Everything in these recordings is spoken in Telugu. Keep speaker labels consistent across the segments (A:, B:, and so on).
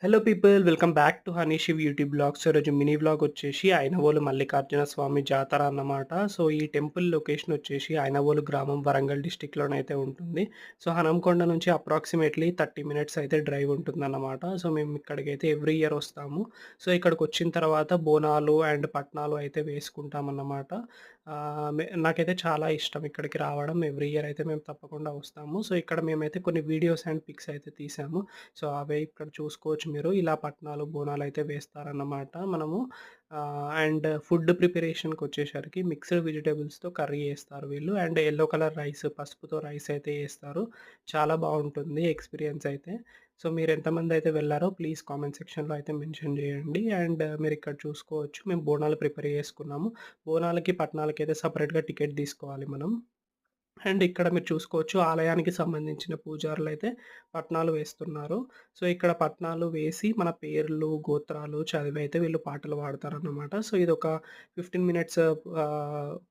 A: Hello people welcome back to Honey Shiv YouTube blogs. ఈరోజు మినీ వ్లాగ్ వచ్చేసి ఐనవోలు మల్లికార్జున స్వామి జాతర అన్నమాట. సో ఈ టెంపుల్ లొకేషన్ వచ్చేసి ఐనవోలు గ్రామం వరంగల్ డిస్టిక్లోనైతే ఉంటుంది. సో హనంకొండ నుంచి అప్రాక్సిమేట్లీ 30 మినిట్స్ అయితే డ్రైవ్ ఉంటుందన్నమాట. సో మేము ఇక్కడికైతే ఎవ్రీ ఇయర్ వస్తాము. సో ఇక్కడికి వచ్చిన తర్వాత బోనాలు అండ్ పట్నాలు అయితే వేసుకుంటామన్నమాట. నాకైతే చాలా ఇష్టం ఇక్కడికి రావడం. ఎవ్రీ ఇయర్ అయితే మేము తప్పకుండా వస్తాము. సో ఇక్కడ మేమైతే కొన్ని వీడియోస్ అండ్ పిక్స్ అయితే తీసాము. సో అవే ఇక్కడ చూసుకోవచ్చు మీరు. ఇలా పట్నాలు, బోనాలయితే వేస్తారన్నమాట. మనము అండ్ ఫుడ్ ప్రిపరేషన్‌కొచ్చేసరికి మిక్స్డ్ వెజిటబుల్స్‌తో కర్రీ చేస్తారు వీళ్ళు. అండ్ యెల్లో కలర్ రైస్, పసుపుతో రైస్ అయితే చేస్తారు. చాలా బావుంటుంది ఎక్స్‌పీరియన్స్ అయితే. సో మీరెంతమందయితే వెళ్లారో ప్లీజ్ కామెంట్ సెక్షన్‌లో అయితే మెన్షన్ చేయండి. అండ్ మీరిక్కడ చూసుకోవచ్చు మేము బోనాలు ప్రిపేర్ చేసుకున్నాము. బోనాలకి, పట్నాలకైతే సెపరేట్‌గా టికెట్ తీసుకోవాలి మనం. అండ్ ఇక్కడ మీరు చూసుకోవచ్చు ఆలయానికి సంబంధించిన పూజారులైతే పట్నాలు వేస్తున్నారు. సో, ఇక్కడ పట్నాలు వేసి మన పేర్లు, గోత్రాలు చదివైతే వీళ్ళు పాటలు పాడతారన్నమాట. సో, ఇదొక 15 మినిట్స్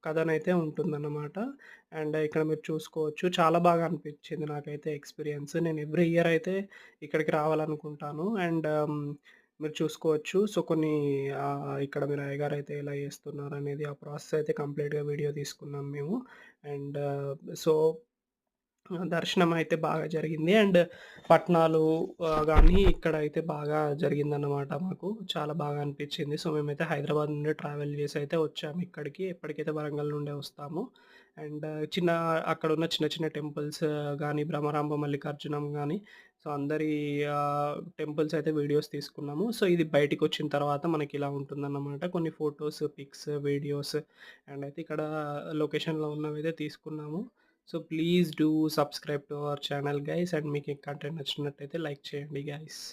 A: కథనైతే ఉంటుందన్నమాట. అండ్ ఇక్కడ మీరు చూసుకోవచ్చు చాలా బాగా అనిపించింది నాకైతే ఎక్స్‌పీరియన్స్. నేను ఎవ్రీ ఇయర్ అయితే ఇక్కడికి రావాలనుకుంటాను. అండ్ మీరు చూసుకోవచ్చు. సో, కొన్ని ఇక్కడ మీరు అయ్యగారైతే ఎలా చేస్తున్నారనేది ఆ ప్రాసెస్ అయితే కంప్లీట్‌గా వీడియో తీసుకున్నాం మేము. అండ్ సో, దర్శనం అయితే బాగా జరిగింది. అండ్ పట్నాలు గానీ ఇక్కడైతే బాగా జరిగిందన్నమాట మాకు. చాలా బాగా అనిపిచ్చింది. సో, మేమైతే హైదరాబాద్ నుండి ట్రావెల్ చేసి అయితే వచ్చాము ఇక్కడికి. ఎప్పటికైతే వరంగల్ నుండే వస్తాము. అండ్ చిన్న అక్కడున్న చిన్న చిన్న టెంపుల్స్ గానీ, భ్రమరాంబ మల్లికార్జునం గానీ, సో, అందరి టెంపుల్స్ అయితే వీడియోస్ తీసుకున్నాము. సో, ఇది బయటికొచ్చిన తర్వాత మనకిలా ఉంటుందన్నమాట. కొన్ని ఫోటోస్, పిక్స్, వీడియోస్ అండ్ అయితే ఇక్కడ లొకేషన్‌లో ఉన్నవైతే తీసుకున్నాము. So please do subscribe to our channel guys. And మీకు ఈ కంటెంట్ నచ్చినట్టయితే లైక్ చేయండి గైస్.